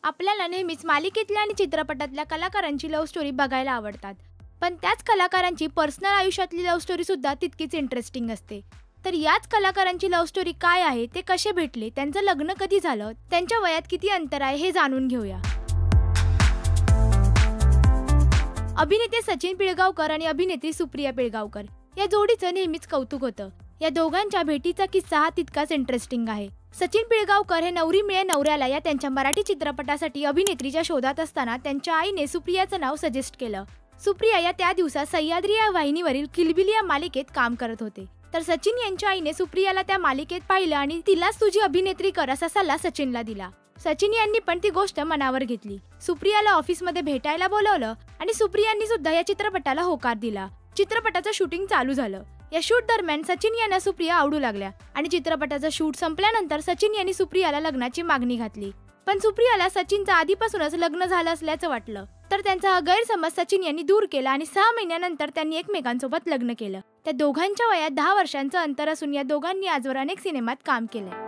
आपल्याला नेहमीच मालिकेतल्या आणि चित्रपटातल्या कलाकारांची लव्ह स्टोरी बघायला आवडतात, पण त्याच कलाकारांची पर्सनल आयुष्यातली लव्ह स्टोरी सुद्धा तितकीच इंटरेस्टिंग असते। तर याच कलाकारांची लव्ह स्टोरी काय आहे, ते कसे भेटले, त्यांचं लग्न कधी झालं, त्यांच्या वयात किती अंतर आहे हे जाणून घेऊया। अभिनेते सचिन पिळगावकर आणि अभिनेत्री सुप्रिया पिळगावकर या जोडीचं नेहमीच कौतुक होतं। या दोघांच्या भेटीचा किस्सा हा तितकाच इंटरेस्टिंग आहे। सचिन पिळगावकर हे नवरी मिळे नवऱ्याला या त्यांच्या मराठी चित्रपटासाठी अभिनेत्रीच्या शोधात असताना त्यांच्या आईने सुप्रियाचं नाव सजेस्ट केलं। सुप्रिया या त्या दिवसात सह्याद्री या वाहिनीवरील किलबिल या मालिकेत काम करत होते। तर सचिन यांच्या आईने सुप्रियाला त्या मालिकेत पाहिलं आणि तिलाच तुझी अभिनेत्री कर असा सल्ला सचिनला दिला। सचिन यांनी पण ती गोष्ट मनावर घेतली। सुप्रियाला ऑफिसमध्ये भेटायला बोलवलं आणि सुप्रियांनी सुद्धा या चित्रपटाला होकार दिला। चित्रपटाचं शूटिंग चालू झालं। या शूट दरम्यान सचिन यांना सुप्रिया आवडू लागल्या आणि चित्रपटाचं शूट संपल्यानंतर सचिन यांनी सुप्रियाला लग्नाची मागणी घातली। पण सुप्रियाला सचिनचं आधीपासूनच लग्न झालं असल्याचं वाटलं, तर त्यांचा हा गैरसमज सचिन यांनी दूर केला आणि 6 महिन्यानंतर त्यांनी एकमेकांसोबत लग्न केलं। त्या दोघांच्या वयात 10 वर्षांचं अंतर असून या दोघांनी आजवर अनेक सिनेमात काम केलंय।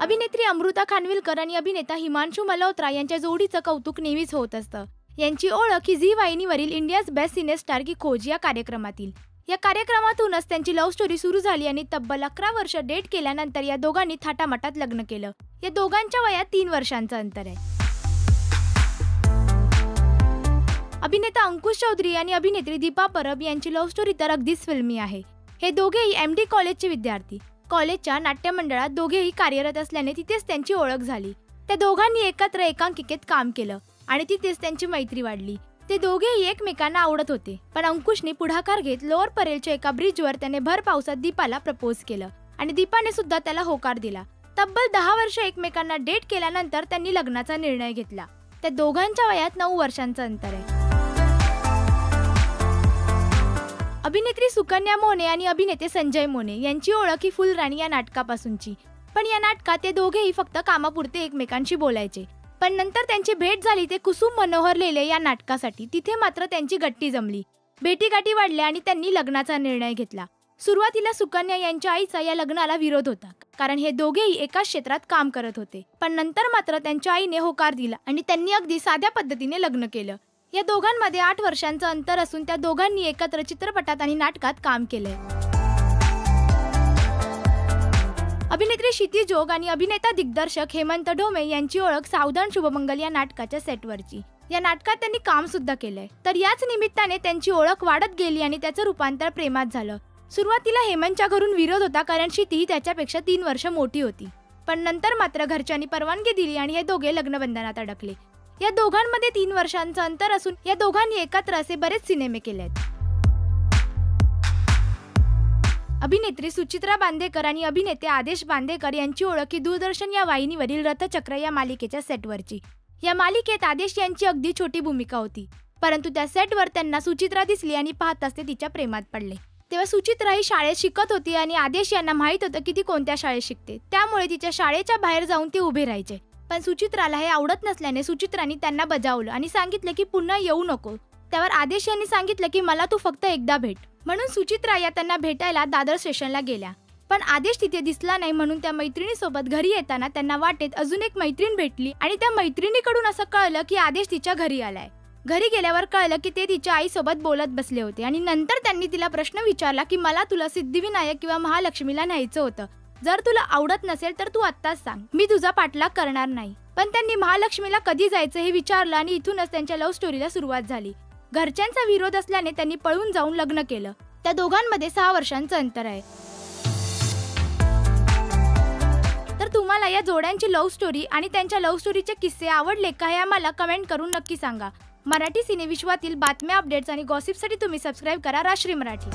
अभिनेत्री अमृता खानविलकर आणि अभिनेता हिमांशू मल्होत्रा यांच्या जोडीचं कौतुक नेहमीच होत असतं। यांची ओळख ही झी वाहिनीवरील इंडियाज बेस्ट सिनेस्टार की खोज या कार्यक्रमातील। या कार्यक्रमातूनच त्यांची लव्ह स्टोरी सुरू झाली आणि तब्बल 11 वर्ष डेट केल्यानंतर या दोघांनी थाटामाटात लग्न केलं। या दोघांच्या वयात 3 वर्षांचं अंतर आहे। अभिनेता अंकुश चौधरी आणि अभिनेत्री दीपा परब यांची लव्ह स्टोरी तर अगदीच फिल्मी आहे। हे दोघेही MD कॉलेजचे विद्यार्थी। कॉलेजच्या नाट्य मंडळात दोघेही कार्यरत असल्याने तिथेच त्यांची ओळख झाली। त्या दोघांनी एकत्र एकांकिकेत काम केलं आणि तिथेच त्यांची मैत्री वाढली। ते दोघेही एकमेकांना आवडत होते, पण अंकुशने पुढाकार घेत लोअर परेलच्या एका ब्रिजवर त्याने भर पावसात दीपाला प्रपोज केलं आणि दीपाने सुद्धा त्याला होकार दिला। तब्बल 10 वर्ष एकमेकांना डेट केल्यानंतर त्यांनी लग्नाचा निर्णय घेतला। त्या दोघांच्या वयात 9 वर्षांचं अंतर आहे। अभिनेत्री सुकन्या मोने आणि अभिनेते संजय मोने यांची ओळख ही फुलराणी या नाटकापासूनची। पण या नाटकात ते दोघेही फक्त कामापुरते एकमेकांशी बोलायचे, पण नंतर त्यांची भेट झाली ते कुसुम मनोहर लेले या नाटकासाठी। तिथे मात्र त्यांची गट्टी जमली, भेटीगाठी वाढल्या आणि त्यांनी लग्नाचा निर्णय घेतला। सुरुवातीला सुकन्या यांच्या आईचा या लग्नाला विरोध होता, कारण हे दोघेही एकाच क्षेत्रात काम करत होते, पण नंतर मात्र त्यांच्या आईने होकार दिला आणि त्यांनी अगदी साध्या पद्धतीने लग्न केलं। या दोघांमध्ये 8 वर्षांचं अंतर असून त्या दोघांनी एकत्र चित्रपटात आणि नाटकात काम केलंय। अभिनेत्री क्षिती जोग आणि अभिनेता दिग्दर्शक हेमंत ढोमे यांची ओळख सावधान शुभमंगल या नाटकाच्या सेटवरची। या नाटकात त्यांनी काम सुद्धा केलंय, तर याच निमित्ताने त्यांची ओळख वाढत गेली आणि त्याचं रूपांतर प्रेमात झालं। सुरुवातीला हेमंतच्या घरून विरोध होता, कारण क्षिती ही त्याच्यापेक्षा 3 वर्ष मोठी होती, पण नंतर मात्र घरच्यांनी परवानगी दिली आणि हे दोघे लग्नबंधनात अडकले। या दोघांमध्ये 3 वर्षांचं अंतर असून या दोघांनी एकत्र असे बरेच सिनेमे केलेत। अभिनेत्री सुचित्रा बांदेकर आणि अभिनेते आदेश बांदेकर यांची ओळख ही दूरदर्शन या वाहिनीवरील रथचक्र या मालिकेच्या सेटवरची। या मालिकेत आदेश यांची अगदी छोटी भूमिका होती, परंतु त्या सेटवर त्यांना सुचित्रा दिसली आणि पाहताच ते तिच्या प्रेमात पडले। तेव्हा सुचित्रा ही शाळेत शिकत होती आणि आदेश यांना माहित होतं की ती कोणत्या शाळेत शिकते, त्यामुळे तिच्या शाळेच्या बाहेर जाऊन ते उभे राहायचे। पण सुचित्राला हे आवडत नसल्याने सुचित्राने त्यांना बजावलं आणि सांगितलं की पुन्हा येऊ नको। त्यावर आदेश यांनी सांगितलं की मला तू फक्त एकदा भेट, म्हणून सुचित्रा या त्यांना भेटायला दादर स्टेशनला गेल्या। पण आदेश तिथे दिसला नाही, म्हणून त्या मैत्रिणीसोबत घरी येताना त्यांना वाटेत अजून एक मैत्रीण भेटली आणि त्या मैत्रिणीकडून असं कळलं की आदेश तिच्या घरी आलाय। घरी गेल्यावर कळलं की ते तिच्या आईसोबत बोलत बसले होते आणि नंतर त्यांनी तिला प्रश्न विचारला की मला तुला सिद्धिविनायक किंवा महालक्ष्मीला न्यायचं होतं, जर तुला आवडत नसेल तर तू आत्ताच सांग, मी तुझा पाठलाग करणार नाही। पण त्यांनी महालक्ष्मीला कधी जायचं हे विचारलं आणि इथूनच त्यांच्या लव्ह स्टोरीला सुरुवात झाली। घरच्यांचा विरोध असल्याने त्यांनी पळून जाऊन लग्न केलं। त्या दोघांमध्ये 6 वर्षांचं अंतर आहे। तर तुम्हाला या जोड्यांची लव्ह स्टोरी आणि त्यांच्या लव्ह स्टोरीचे किस्से आवडले का हे आम्हाला कमेंट करून नक्की सांगा। मराठी सिनेविश्वातील बातम्या, अपडेट्स आणि गॉसिपसाठी तुम्ही सबस्क्राईब करा राजश्री मराठी।